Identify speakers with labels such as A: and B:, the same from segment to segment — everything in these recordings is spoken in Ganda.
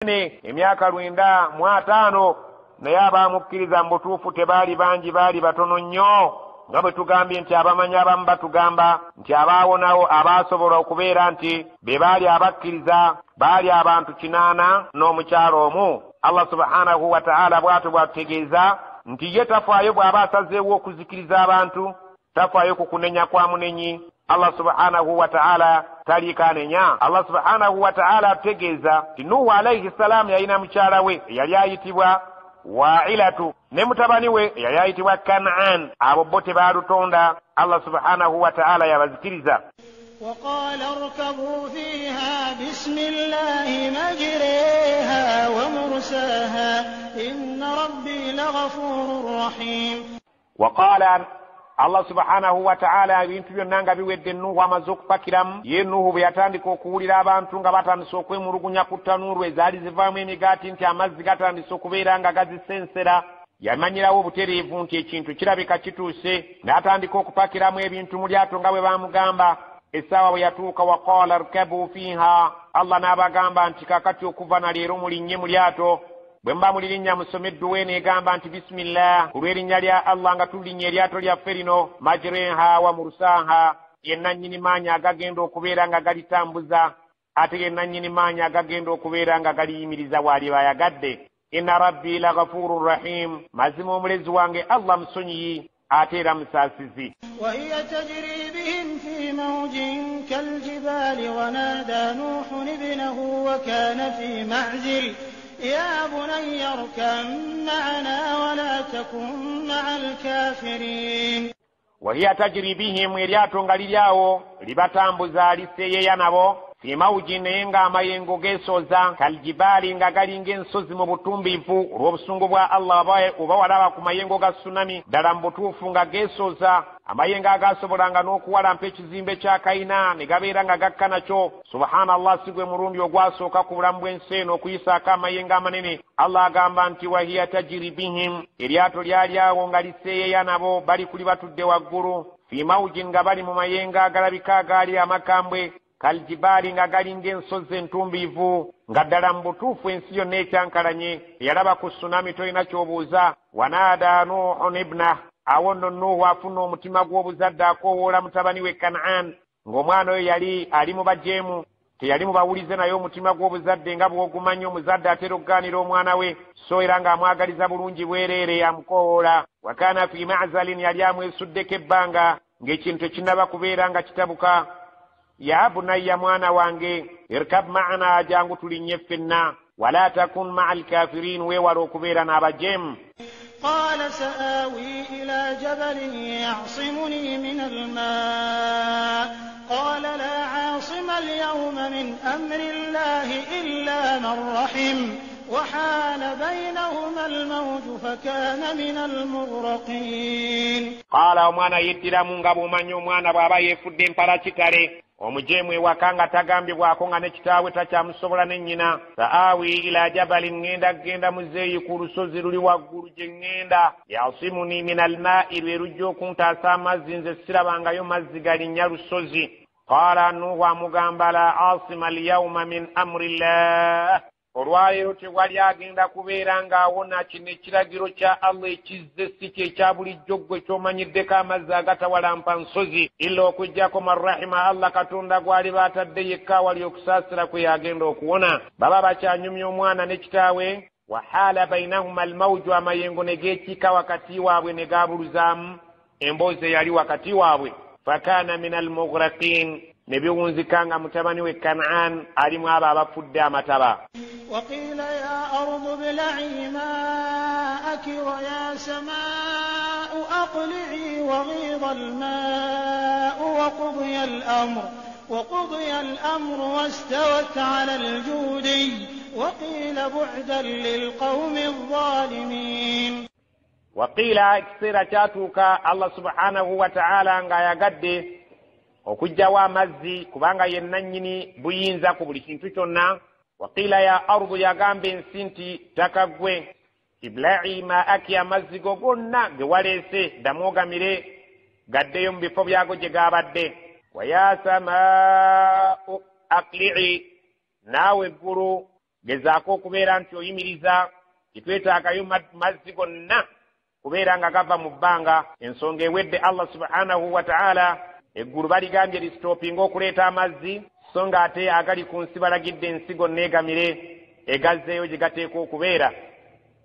A: emyaka 905 naye abamukkiriza mu butuufu tebaali bangi, baali batono nnyo, nga bwe tugambye nti abamanyi abamu batugamba nti abaawonawo abaasobola okubeera nti be baali abakkiriza baali abantu 80 n'omukyalo omu. Allah subhanahu wa ta'ala bw'atyo bw'atutegeeza nti ye tafaayo bw'aba asazeewo okuzikiriza abantu, tafaayo ku kunenya kwa munenyi. Allah subhanahu wa ta'ala taliikanenya. Allah subhanahu wa ta'ala atutegeeza nti Nuhu alayhi salaam yalina mukyala we eyali ayitibwa Wa'ilatu ne mutabani we eyali ayitibwa Kan'an. Abo bo tebaalutonda. Allah subhanahu wa ta'ala yabazikiriza.
B: وقال اركبوا فيها بسم الله مجريها ومرساها إن ربي لغفور رحيم.
A: وقال Allah subhanahu wa ta'ala ebintu byonna nga biwedde Nuhu amaze okupakiramu, ye Nuhu bwe yatandika okuwulira abantu nga batandise okwemulugunya ku ttanuulu ezaali zivaamu emigaati nti amazzi gatandise okubeera nga gazisensera, yamanyirawo obutereevu nti ekintu kirabika kituuse, n'atandika okupakiramu ebintu mu lyato nga bwe baamugamba. Essaawa bwe yatuuka waqaala rkabu fiiha, Allah n'abagamba nti kakati okuva na leero mulinnye mu lyato. Bwe mba mulirinnya musomeddwa weeno egamba nti bisimillah, ku lw'erinnya lya Allah nga tulinnya eryato lyaffe lino, majreha wa mursaha, yenna nnyini maanyi agagenda okubeera nga galitambuza, ate yenna nnyini maanyi agagenda okubeera nga galiyimiriza bw'ali bayagadde. Inna rabbi lagafurur rahim, mazima omulezi wange Allah musonyiyi ate era musaasizi.
B: وهي تجري بهم في موج كالجبال ونادى نوح ابنه وكان في معزل يا بني اركب معنا ولا تكن مع الكافرين.
A: وهي تجري بهم eryato nga liryawo libatambuza liseeyeeya nabo fi mawuji naye ng'amayengo geesooza kaljibali nga galinga ensozi mu butumbiivu olw'obusungu bwa Allah oba walaba ku mayengo ga tsunami ddala mu butuufu nga geesooza amayengo agaasobolanga n'okuwalampa ekizimbe kya kayina ne gabeera nga gakka nakyo. Subhanallah, si gwe mulundi ogwasooka ku bulamu bw'ensi eno okuyisaako amayengo amanene. Allah agamba nti wahiya tajiri bihim, eryato lyali awo nga liseeyeeya nabo bali kuli batudde waggulu fi mawuji nga bali mu mayengo agalabika agaali amakambwe kaljibali nga galinga ensozi entumbiivu nga ddala mu butuufu ensi yonna ekyankalanye. Eyalaba ku tsunami tolina ky'obuuza. Wanaada Nuhun ibnah, awo nno Nuhu afuna omutima gw'obuzadde akoowoola mutabani we Kan'an, ng'omwana oyo yali ali mu bajeemu, teyali mu bawulize, naye omutima gw'obuzadde nga bw'ogumanyi omuzadde atera okugaanira omwana we, so era ng'amwagaliza bulungi bwereere amukoowoola. Wakaana fi ma'zalin, yali amwesuddeko ebbanga ng'ekintu tekinnaba kubeera nga kitabuka. Ya bunayya, mwana wange, irkab ma'ana, jangu tulinnye ffenna, wala takun ma'al kafirin, weewala okubeera n'abajeemu.
B: قال سآوي إلى جبل يعصمني من الماء قال لا عاصم اليوم من أمر الله إلا من رحم وحال بينهما الموج فكان من المغرقين. قال
A: omwana yeddiramu nga bw'omanyi omwana bw'aba yeefudde empala kitale, omujeemu ewaka nga tagambibwako nga ne kitaawe takyamusobola ne nnyina. Sa'awi ila jabalin, genda muzeeyi ku lusozi luli waggulu gye ŋŋenda. Yasimuni min almaai, lwe lujja okuntaasa amazzi, nze sirabangayo mazzi galinnya lusozi. Qaala Nuhu amugamba la asima alyawma min amrillah, olwaleero tewali agenda kubeera ng'awona kino ekiragiro kya Allah ekizze, si kye ekya bulijjo ggwe ky'omanyiddeko amazzi agatawalampa nsozi, illa okuggyako man rahima, Allah Katonda gwali baatadde yekka awali okusaasira kwe yagenda okuwona. Baba bakyanyumya omwana ne kitaawe. Wahaala bainahuma almawju, amayengo ne geekiika wakati waabwe ne gaabuluzaamu emboozi eyali wakati waabwe. Fakaana min almughraqin, ne biwunzika nga mutabani we Kan'an alimu abo abafudde amataba.
B: وقيل يا أرض ابلعي ماءك ويا سماء أقلعي وغيض الماء وقضي الأمر واستوت على الجودي وقيل بعدا للقوم الظالمين.
A: وقيل اكثر kyatuuka Allah subhanahu wa ta'ala nga yagadde okujjawo amazzi kubanga yenna nnyini buyinza ku buli kintu kyonna. Waqila ya ardu, yagamba ensi nti ttaka ggwe, ibla'i ma'aki, amazzi go gonna ge waleese ddamu ogamire gaddeyo mu bifo byago gye gaabadde. Wa ya samaa'u aqli'i, naawe eggulu gezaako okubeera nti oyimiriza kitwetaakayo mazzi gonna kubeera nga gava mu bbanga. Ensonga ewedde Allah subhanahu wa ta'ala eggulu baligambye lisitoopinga okuleeta amazzi, so nga ate agali ku nsi balagidde ensigo neegamire egazzeeyo gye gateeka okubeera.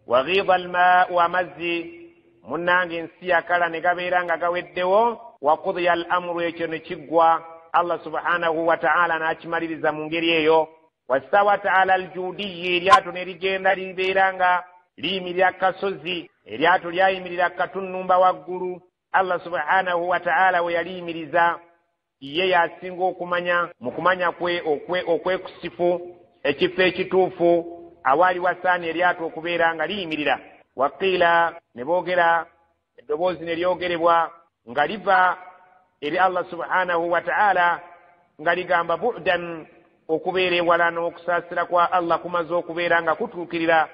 A: Waghiidha almaa'u, amazzi munnange ensi yakala ne gabeera nga gaweddewo. Waqudiya al-amru, ekyo ne kiggwa. Allah subhanahu wa ta'ala n'akimaliriza mu ngeri eyo. Wastawat ala al-juudiyyi, eryato ne ligenda libeera nga liyimirira kasozi. Eryato lyayimirira katunnumba waggulu. Allah subhanahu wa ta'ala we yaliyimiriza ye yasinga okumanya mu kumanya kwe okwekusifu ekifo ekituufu awaali wasaana eryato okubeera nga liyimirira. Waqiila, ne boogera eddoboozi ne lyogerebwa nga liva eri Allah subhanahu wa ta'ala nga ligamba bu'dan, okubeera ewala n'okusaasira kwa Allah kumaze okubeera nga kutuukirira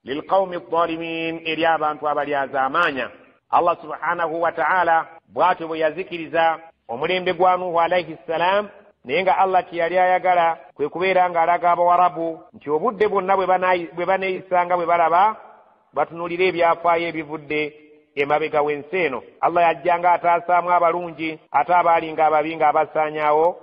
A: lilqawmi adh-dhalimin, eri abantu abalyaza amaanya. Allah subhanahu wa ta'ala bw'atyo bwe yazikiriza omulembe gwa Nuhu alayhi salam, naye nga Allah kiyali ayagala kwe kubeera nga alaga Abawarabu nti obudde bwonna bwe baneeyisanga bwe balaba batunuulira ebyafaayo ebivudde emabega w'ensi eno. Allah yajjanga ataasaamu abalungi ate abaalinga ababi nga abasaanyaawo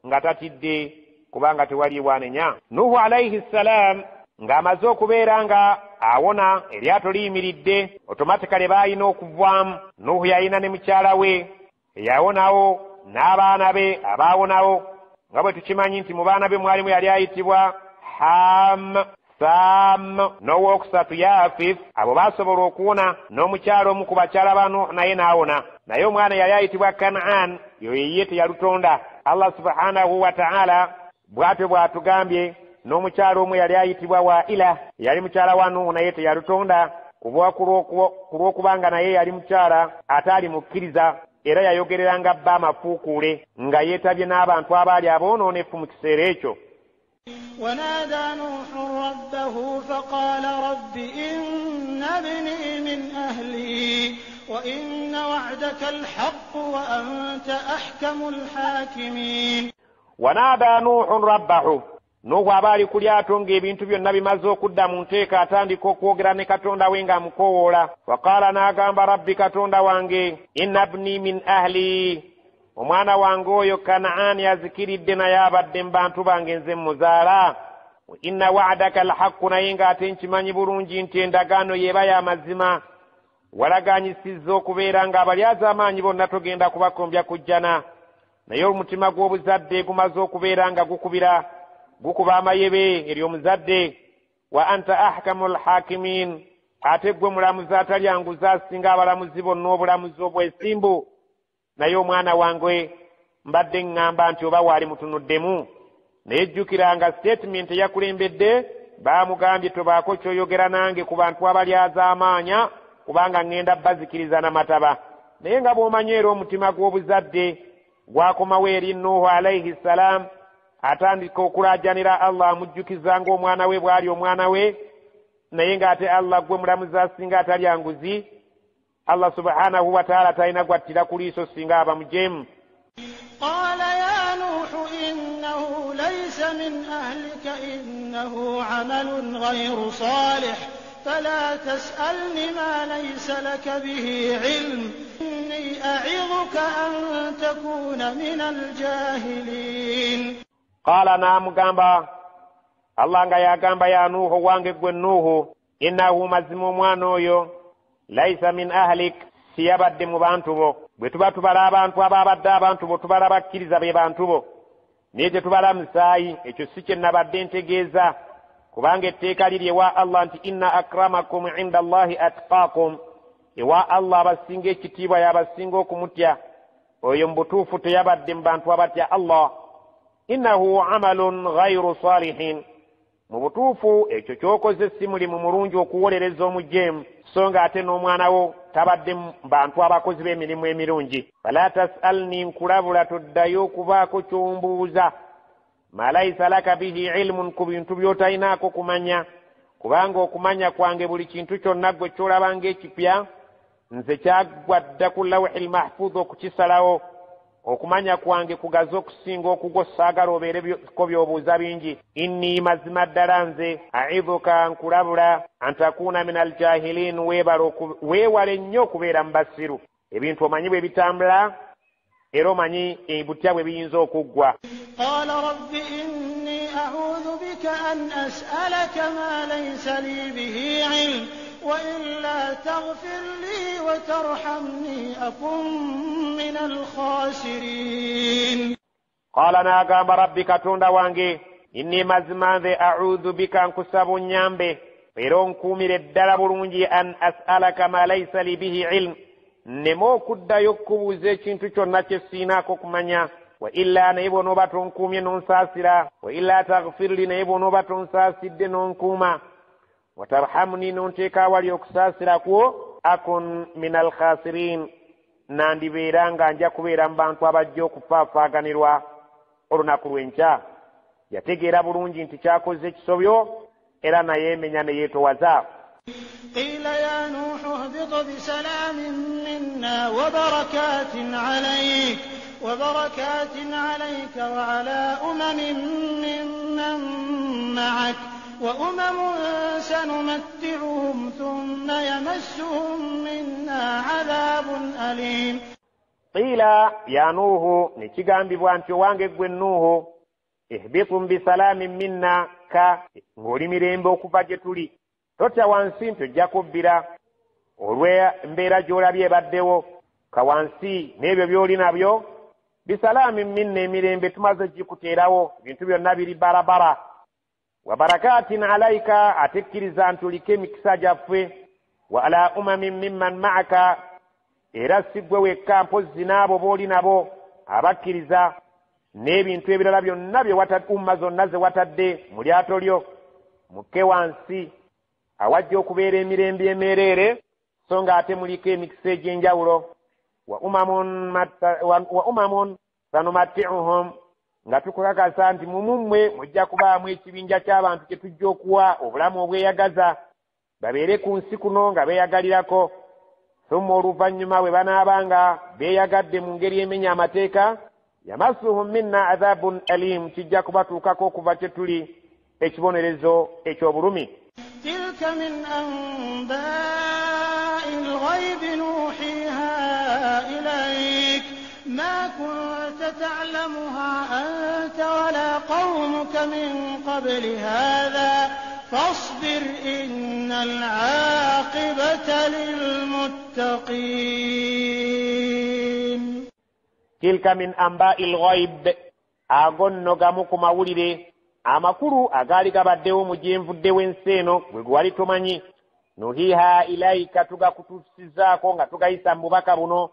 A: nga tatidde kubanga tewali bwanenya. Nuhu alayhi salam ng'amaze okubeera nga awona, eryato liyimiridde, otomatikale baayina okuvaamu. Nuhu yalina ne mukyala we eyawonawo n'abaana be abaawonawo, nga bwe tukimanyi nti mu baana be mwalimu yali ayitibwa Ham, Sam n'owookusatu Yafith. Abo baasobola okuwona, n'omukyala omu ku bakyala ba Nuhu naye n'awona. Naye omwana yali ayitibwa Kanaan, yo ye teyalutonda. Allah subhanahu wa ta'ala bw'atyo bw'atugambye n'omukyala omu yali ayitibwa Waila, yali mukyala wa Nuhu naye teyalutonda, kulw'okubanga naye yali mukyala ataali mukkiriza, era yayogereranga bba amafuukuule nga yeetabye n'abantu abaali aboonoonefu mu kiseera ekyo.
B: ونادى نوح ربه فقال رب إن ابني من أهلي وإن وعدك الحق وأنت أحكم الحاكمين.
A: ونادى نوح ربه, Nuhu abaali ku lyato ng'ebintu byonna bimaze okudda mu nteeka atandika okwogera ne Katonda we nga amukoowoola. Waqaala, n'agamba Rabbi, Katonda wange, inna ibni min ahli, omwana wange oyo Kanaani azikiridde naye abadde mu bantu bange nze muzaala. Wa inna wa'daka alhaqqu, naye ng'ate nkimanyi bulungi nti endagaano y'eba y'amazima. Walagaanyisizza okubeera ng'abalyaza amaanyi bonna togenda kubakombya kujjana. Naye omutima gw'obuzadde gumaze okubeera nga gukuba amayebe eri omuzadde. Wa anta ahkamul hakimin, ate gwe mulamuzi atalyanguza asinga abalamuzi bonna obulamuzi obwesimbu. Naye omwana wange mbadde ŋŋamba nti oba waali mutunuddemu. Naye jjukira nga statement eyakulembedde baamugambye tobaako ky'oyogera nange ku bantu abalyaza amaanya, kubanga ŋŋenda bazikiriza n'amataba. Naye nga bw'omanyi era omutima gw'obuzadde gwakomawo eri Nuhu alayhi salam, atandika okulaajanira Allah amujjukiza ng'omwana we bw'ali omwana we, naye ng'ate Allah gwe mulamuzi asinga atalyanguzi. Allah subhanahu wa ta'ala talina gwattira ku liiso singa aba mujeemu.
B: قال يا نوح إنه ليس من أهلك إنه عمل غير صالح فلا تسألني ما ليس لك به علم إني أعظك أن تكون من الجاهلين. قال
A: نعم gamba Allah nga yagamba ya Nuhu, wange gwe Nuhu, innahu mazima omwana oyo laisa min ahlik, siyabadde mu bantu bo. Bwe tuba tubala abantu ababadde abantu bo tubala bakkiriza be bantu bo, naye tetubala musaayi. Ekyo si kye nabadde ntegeeza, kubanga etteeka liri ewa Allah nti inna akramakum inda Allahi atqakum, ewa Allah abasinga ekitiibwa y'abasinga okumutya. Oyo mu butuufu teyabadde mu bantu abatya Allah. Innahu amalun ghayru salihin, mu butuufu ekyo ky'okoze si mulimu mulungi okuwolereza omujeemu, so nga ate n'omwana wo tabadde mu bantu abakozi b'emirimu emirungi. Fala tas'alni, nkulabula toddayo okubaako ky'ombuuza. Ma laysa laka bihi ilmun, ku bintu by'otalinaako kumanya, kubanga okumanya kwange buli kintu kyonna gwe ky'olaba ng'ekipya nze kyagwa dda ku lawhil mahfuz okukisalawo. okumanya kwange kugaza okusinga okugwo saagala obeereko by'obuuza bingi. Inni mazima ddala nze aidhuka nkulabula antakuuna min aljahiliin weewale nnyo okubeera mu basiru. Ebintu omanyi bwe bitambula era omanyi butya bwe biyinza okuggwa.
B: Qaala rabbi inni a'uudhu bika an as'alaka ma laysa li bihi 'ilm wa illa taghfir li wa tarhamni akun min al-khasirin.
A: Qaala n'agamba rabbi katonda wange inni mazima nze a'uudhu bika nkusaba onnyambe era onkuumire ddala bulungi an as'alaka ma laysa li bihi 'ilm nneme okuddayo okubuuza ekintu kyonna kye siinaako kumanya. Wa illa naye bw'onooba tonkuumye n'onsaasira. Wa illa taghfirli naye bw'onooba tonsaasidde n'onkuuma. Wa tarhamni n'onteeka awali okusaasira kwo akun min alkhasiriin nandibeera nga nja kubeera mu bantu abajja okufaafaaganirwa olunaku lw'enkya. Yategeera bulungi nti kyakoze kisobyo era nayeemenya ne yeetowaza.
B: قيل يا نوح اهبط بسلام منا وبركات عليك وعلى ممن معك وأمم سنمتعهم ثم يمسهم منا عذاب أليم. قيل
A: يا نوح نكيغambibwa nti owange gwe Nuuhu ihbitu بسلام منا ng'oli mirembe okuva gye tuli. Totya wansi nti ojja kubbira olw'embeera gy'olabye ebaddewo. Ka wansi n'ebyo by'oli nabyo bisalaami minna emirembe tumaze gikuteerawo ebintu byonna biri barabara. Wa barakaatin alayka ate kkiriza nti oliko emikisa gyaffe. Wa ala umamin mimman ma'aka era si ggwe wekka mpozzi n'abo b'oli nabo abakkiriza n'ebintu ebirala byonna umma zonna ze watadde mu lyato lyo mukke wansi awajja okubeera emirembe emeereere so nga ate muliko emikisa egy'enjawulo. Wa umamun sanumatti'uhum nga tukakasa nti mumumwe mujja kubaamu ekibinja ky'abantu kye tujja okuwa obulamu obweyagaza babeere ku nsi kuno nga beeyagalirako. Summa oluvannyuma bwe banaabanga beeyagadde mu ngeri emenya amateeka yamassuhum minna adhabun alim kijja kubatuukako okuva kye tuli ekibonerezo eky'obulumi.
B: تلك من أنباء الغيب نوحيها إليك ما كنت تعلمها أنت ولا قومك من قبل هذا فاصبر إن العاقبة للمتقين.
A: تلك من أنباء الغيب أغنو غمكم مولده amakulu agaali gabaddewo mu gyenvuddewo ensi eno gwe gwali tomanyi. Nuhiha ilayika tugakutuusizaako nga tugayisa mu bubaka buno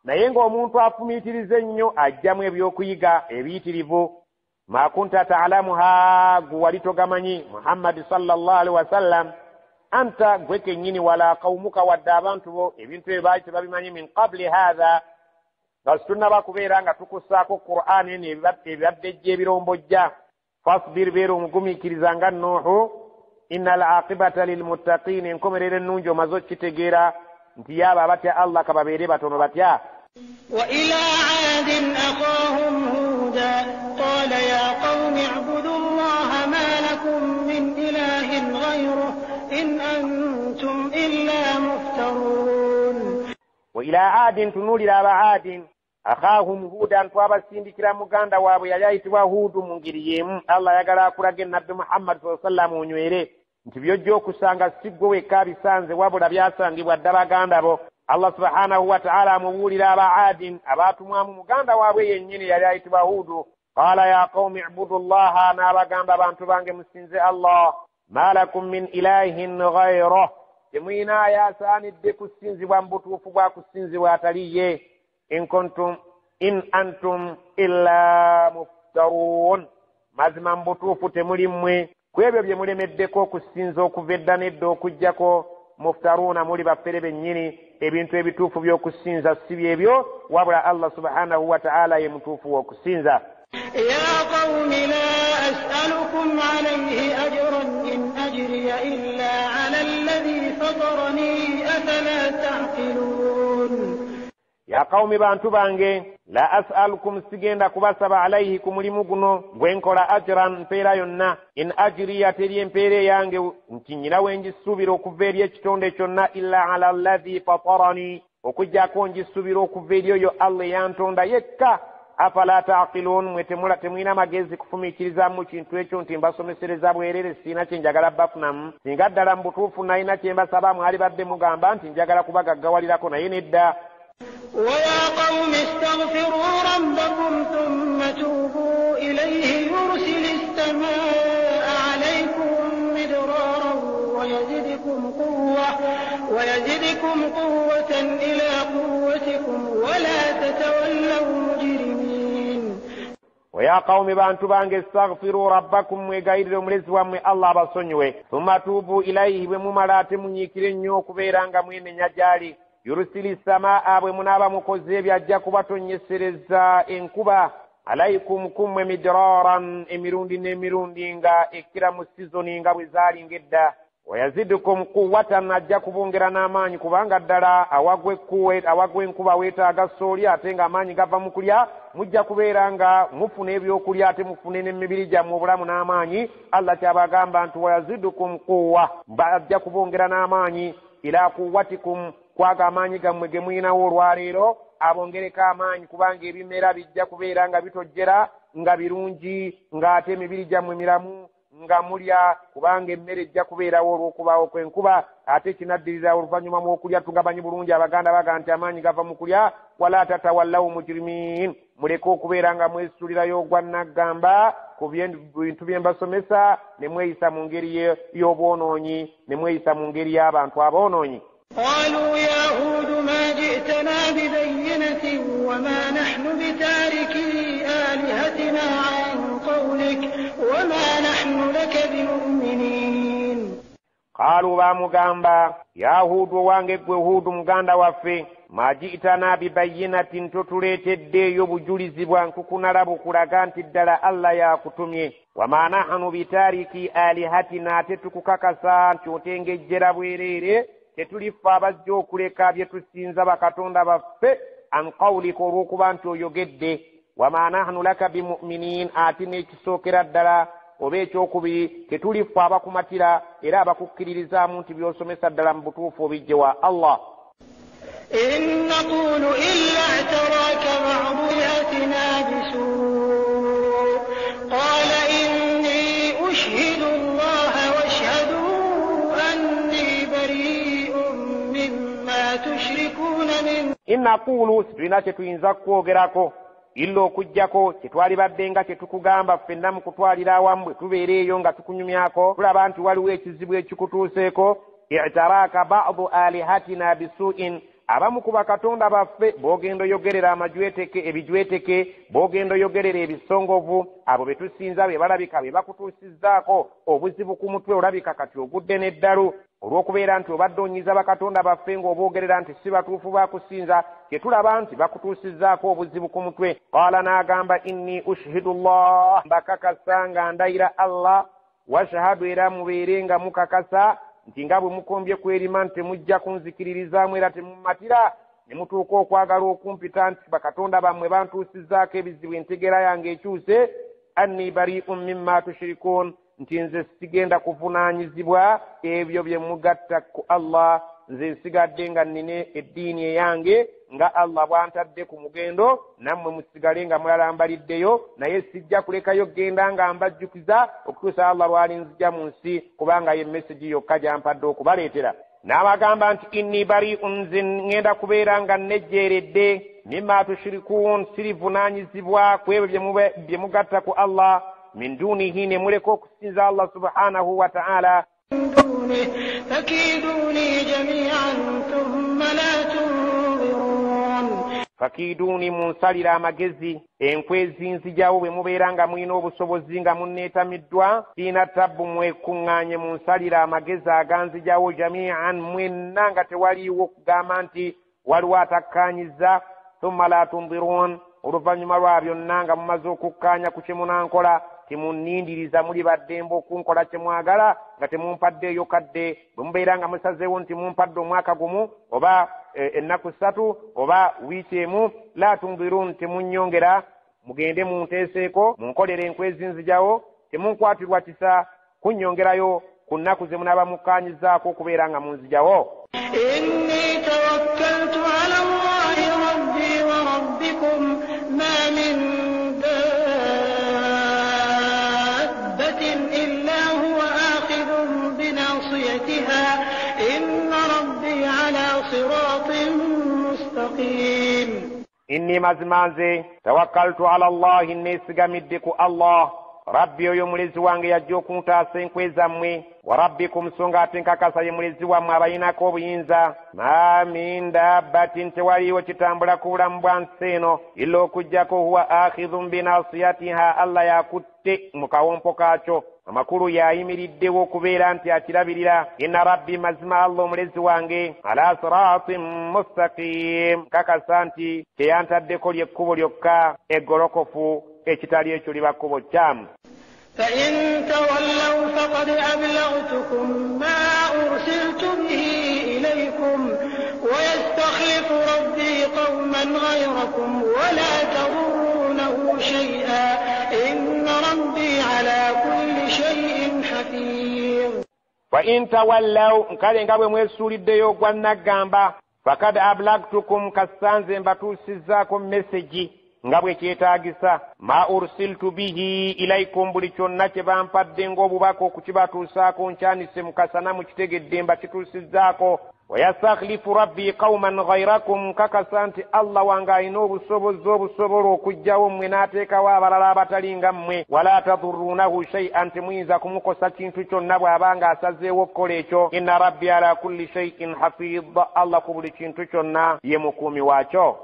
A: naye ng'omuntu afumiitiriza ennyo ajjamu ebyokuyiga ebiyitirivu. Ma kunta ta'lamuha gwe wali togamanyi Muhammad sallallahu alaihi wasallam anta gwe kennyini wala qawmuka wadde abantu bo ebintu ebyo baali tebabimanyi min qabli hadha nga situnnaba kubeera nga tukussaako Qur'an eno ebibadde egy'ebirombojja. Fasbir beera omugumiikiriza nga Nuuhu inna al-aqibata lilmuttaqin enkomerero ennungi omaze okitegeera nti yaabo abatya Allah kababeere batono batya.
B: Wa ila aadin akhahum huuda qala ya qawmi i'budu allaha ma lakum min ilahin ghayruhu in antum illa muftarun. Wa ila
A: aadin tunuulira abaadin akhahum hudan twabasindikira muganda waabwe yali ayitibwa Huudu mu ngeri y'emu. Allah ayagala akulaga nabbi Muhammad sallallahu alaihi wasallam onywere nti byojja okusanga si ggwe wekka bisanze wabula byasangibwa dda baganda bo. Allah subhanahu wa ta'ala amubuulira abaadin abaatumwamu muganda waabwe yennyini yali ayitibwa Huudu. Qala ya qawmi i'budu allaha n'abagamba abantu bange musinze Allah ma lakum min ilahin ghayruhu temuyina yasaanidde kusinzibwa mu butuufu bwa kusinzibwa ataliye. In antum illa muftarun mazima mbutuufu temuli mmwe kwebyo bye mulemeddeko okusinza okuva edda n'edda okuggyako muftaruna muli baffere bennyini ebintu ebituufu by'okusinza si byebyo wabula Allah subhanahu wa ta'ala ye mutuufu w'okusinza.
B: Ya qawmi la as'alukum alayhi ajran in ajriya illa ala alladhi fatarani afala ta'qilun.
A: ya qaumi bantu bange la as'alukum sigenda kubasaba alayhi ku mulimu guno gwenkola ajran mpeera yonna in ajriya teri empeere yange nti nyina wenjisuubira okuva eri ekitonde kyonna illa ala alladhi fatarani okujjako njisuubira okuva eri oyo Allah yantonda yekka. Afala taqilun mwe temulina magezi kufumiikirizamu kintu ekyo nti mbasomesereza bwerere siina kye njagala bafunamu singa ddala mu butuufu nalina kye mbasaba mwali badde mugamba nti njagala kubagaggawalirako naye nedda.
B: ويا قوم استغفروا ربكم ثم توبوا إليه يرسل السماء عليكم مدرارا ويزدكم قوة إلى قوتكم ولا تتولوا مجرمين.
A: ويا قوم بانtu bange استغفروا ربكم mwegayirire omulezi wammwe Allah abasonyiwe ثم توبوا إليه bwe mumala ate munyiikire nnyo okubeera nga mwenenya gyali. Yurusili samaa bwe munaaba mukoze byajja kubatonyesereza enkuba alaikum kumwe midraran emirundi n'emirundi nga ekkira mu sizoni nga bwe zaali ng'edda. Wayazidukum quwwatan ajja kubongera n'amaanyi kubanga ddala awagwa enkuba weetaaga sooli ate ng'amaanyi gava mu kulya mujja kubeera nga mufuna ebyokulya ate mufune n'emibiri gyammwe obulamu n'amaanyi. Allah kyabagamba nti wayazidukum quwwa ajja kubongera n'amaanyi ila quwwatikum kwaga amaanyi gammwe ge mulinawo olwaleero abongereko amaanyi kubanga ebimera bijja kubeera nga bitojjera nga birungi ng'ate emibiri gyammwe miramu nga mulya kubanga emmere ejja kubeerawo olw'okubaawo kw'enkuba ate kinaddirira oluvannyuma mw'okulya tugabanyi bulungi abaganda baga nti amaanyi gava mu kulya. Wala tatawallawu mujrimiin muleke okubeera nga mwesuulirayo ogwa naggamba ku bintu bye mbasomesa ne mweyisa mu ngeri y'obwonoonyi ne mweyisa mu ngeri y'abantu aboonoonyi.
B: قالوا يا هود ما جئتنا ببينة وما نحن بتاركي آلهتنا عن قولك وما نحن لك بمؤمنين.
A: قالوا بامugamba ya Hudu wange gwe Hudu muganda waffe ma ji'tana bibayinatin totuleeteddeeyo bujulizi bwa nkukunalabu kulaga nti ddala Allah yakutumye. Wama nahnu bitariki alihatina ate tukukakasa nti otengejjera bwereere tetulifa abajja okuleka bye tusinza bakatonda baffe an qawlika olw'okuba nti oyogedde. Wama nahnu laka bimu'minin ate n'ekisookera ddala oba ekyokubiri tetulifa abakumatira era abakukkiririzaamu nti by'osomesa ddala mu butuufu obijje wa Allah.
B: إن نقول إلا اعتراك بعض آياتنا بسوء قال إني أشهد الله واشهدوا أني بريء مما تشركون من.
A: إن نقول سبنا tetuyinza kwogerako illa okujjako kyetwali badde nga kyetukugamba ffenna mu kutwalira awamu bwe tubeereeyo nga tukunyumyako tulaba nti waliwo ekizibu ekikutuuseeko. i'taraka ba'du alihatina bisu'in abamu ku bakatonda baffe b'ogenda oyogerera ebijweteke b'ogenda oyogerera ebisongovu abo be tusinza be balabika be bakutuusizzaako obuzibu ku mutwe olabika kati ogudde n'eddalu olw'okubeera nti obadde onyiza bakatonda baffe ng'oboogerera nti si batuufu bakusinza kyetulaba nti bakutuusizzaako obuzibu ku mutwe. Qaala n'agamba inni ushihidu llah mbakakasa nga ndayira Allah washahadu era mubeere nga mukakasa nti nga bwe mukombye kwerima nti temujja kunzikiririzaamu era temumatira ne mutuuka okwagala okumpita nti bakatonda bammwe bantuusizzaako ebizibu entegeera yange ekyuse. Anni bari'un mimma tushrikun nti nze sigenda kuvunaanyizibwa ebyo bye mugatta ku Allah nze nsigadde nga nnina eddiini eyange nga Allah bw'antadde ku mugendo nammwe musigale nga mulalambaliddeyo naye sijja kulekayo genda nga mbajjukiza okutuusa Allah lw'alinzija mu nsi kubanga ye message yokka gyampadde okubaleetera. N'abagamba nti inni bari'un nze ngenda kubeera nga nejjeeredde mimma tushrikun sirivunaanyizibwa ku ebyo bye mugatta ku Allah min dunihi ne muleka okusinza Allah subhanahu wa ta'ala.
B: فكيدوني جميعا ثم لا تنظرون.
A: فكيدوني munsalira amagezi enkwezi nzijawo bwe mubeera nga mulina obusobozi nga munneetamiddwa siina tabbu mwekuŋŋaanye munsalira amagezi aganzijawo jamian mwenna nga tewaliiwo okugamba nti waliwo atakkaanyiza thumma la tunzirun oluvannyuma lwa byonna nga mumaze okukkaanya ku kye munankola temunnindiriza muli baddembe okunkola kye mwagala nga temumpaddeeyo kadde bwe mubeera nga musazeewo nti mumpadde omwaka gumu oba ennaku 3 oba wiiki emu la tundirun temunyongera mugende munteeseeko munkolere enkwezi nzijawo temunkwatirwa kisa kunnyongerayo ku nnaku ze munaaba mukkaanyizaako okubeera nga munzijawo.
B: inni tawakkaltu ala Allahi rabbi wa rabbikum ma min dabbatin illa huwa akhidhun binasiyatiha inna rabbi ala siratin mustaqim.
A: inni mazima nze tawakkaltu ala Allahi neesigamidde ku Allah rabbi oyo mulezi wange yajja okuntaasa enkwe zammwe wa rabbikum songa ate nkakasa ye mulezi wammwe abayinako obuyinza ma min dabbatin tewaliiwo kitambula ku bulamu bwa nsi eno illa okuggyako huwa akhidhun binasiyatiha Allah yakutte mu kawompo kaakyo amakulu yayimiriddewo okubeera nti akirabirira inna rabbi mazima Allah omulezi wange ala siratin mustaqim kakasa nti teyantaddeko lyekkubo lyokka eggolokofu ekitali ekyo liba kkubo kyamu.
B: فإن تولوا فقد أبلغتكم ما أرسلت به إليكم ويستخلف ربي قوما غيركم ولا تضرونه شيئا إن ربي على كل شيء حفيظ.
A: فإن تولوا nkale nga bwe mwesuuliddeyo gwa nagamba fakad ablagtukum kasanze mbatuusizzaako meseji nga bwe kyetaagisa ma ursiltu bihi ilaikum buli kyonna kye bampadde ng'obubaka okukibatuusaako nkyanise mukasana mukitegedde mbakituusizzaako wayastakhlifu rabbi qauman ghairakum kakasa nti Allah wange alina obusobozi obusobola okuggyawo mmwe n'ateekawo abalala abatali nga mmwe wala tadurrunahu shay'an temuyinza kumukosa kintu kyonna bw'aba nga asazeewo okukola ekyo inna rabbi ala kulli shay'in hafidh Allah ku buli kintu kyonna ye mukuumi waakyo.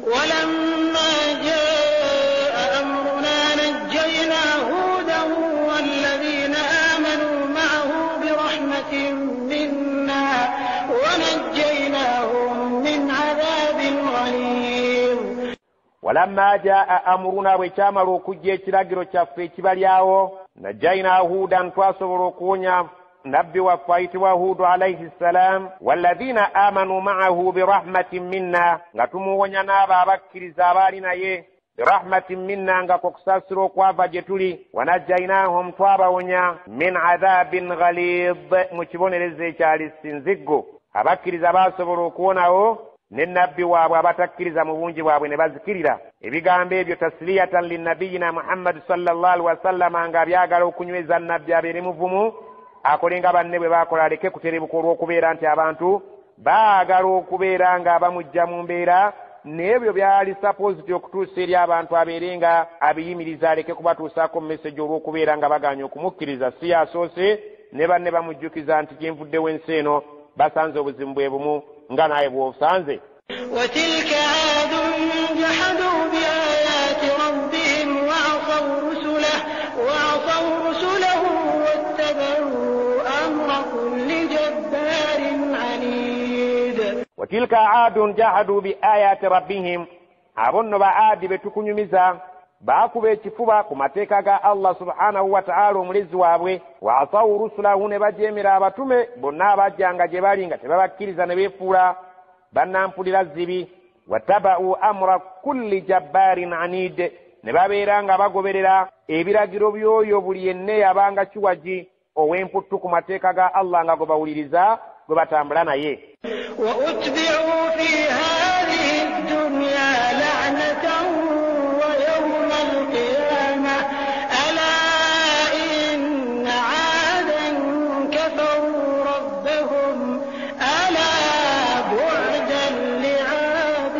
B: ولما جاء أمرنا نجينا هودا والذين آمنوا معه برحمة منا ونجيناهم من عذاب غليظ.
A: ولما جاء أمرنا وكامل وكجي ekiragiro kyaffe ekibalyawo najjaina hudan twasobola okuwonya nabbi waffe ayitibwa Hudu alayhi salam walladhina amanu ma'ahu birahmatin minna nga tumuwonya n'abo abakkiriza abaali naye birahmatin minna nga kukusaasira okwava gye tuli wanajjainahum twabawonya min adhabin ghalidh mu kibonerezo ekyali sinziggo. abakkiriza baasobola okuwonawo ne nabbi waabwe abatakkiriza mu bungi bwabwe ne bazikirira. ebigambo ebyo tasliyatan linnabiyina Muhammad sallallahu alaihi wasallam nga byagala okunyweza nabbi abeere muvumu akolenga banne bwe baakola aleke kuterebuka olw'okubeera nti abantu baagala okubeera nga abamujja mu mbeera n'ebyo byali supposed okutuusa eri abantu abeere nga abiyimiriza aleke kubatuusaako message olw'okubeera nga baganya okumukkiriza si yasoose ne banne bamujjukiza nti gyenvuddewo ensi eno basanze obuzimu bwe bumu nga naye bw'osanze.
B: وتلك عاد جحدوا بآيات ربهم وعصوا رسله واتبعوا أمر كل جبار عنيد.
A: وتلك عاد جحدوا بآيات ربهم abonno baadi betukunyumiza baakuba ekifuba ku mateeka ga Allah subhanahu wa ta'ala omulezi waabwe wa asawu rusulahu ne bajeemera abatume bonna abajjanga gye bali nga tebabakkiriza ne beefuula bannampulira zibi wattaba'u amra kulli jabbarin anid ne babeera nga bagoberera ebiragiro by'oyo buli yenna yabanga kiwaji ow'emputtu ku mateeka ga Allah nga gobawuliriza gwe batambula naye.
B: وأتبعوا في هذه الدنيا لعنة ويوم القيامة ألا إن عادا كفروا ربهم ألا بعدا لعاد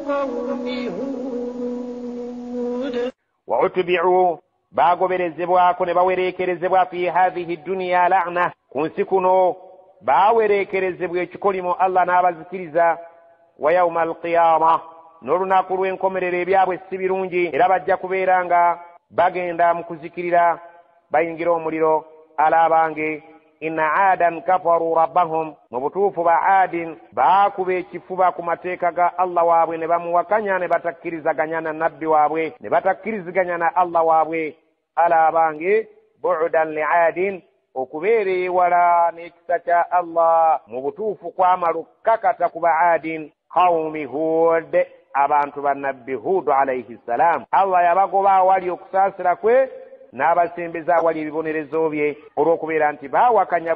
B: قوم هود.
A: وأتبعوا baagoberezebwako ne bawereekerezebwa fi hadhihi dunya la'na ku nsi kuno baawereekerezebwa ekikolimo Allah n'abazikiriza wa yawma alqiyama n'olunaku lw'enkomerero ebyabwe si birungi era bajja kubeera nga bagenda mu kuzikirira bayingira omuliro. alaabange inna aadan kafaru rabbahum mu butuufu ba aadin baakuba ekifuba ku mateeka ga Allah waabwe ne bamuwakanya ne batakkirizaganya na nabbi waabwe ne batakkiriziganya na Allah waabwe. alaabange bu'dan li'aadin okubeera ewala n'ekisa kya Allah mu butuufu kwamala okukakata ku baadin qawmi Hud, abantu ba nabbi Hud alayhi salam. Allah yabagoba awali okusaasira kwe n'abasembeza awali ebibonerezo bye olw'okubeera nti baawakanya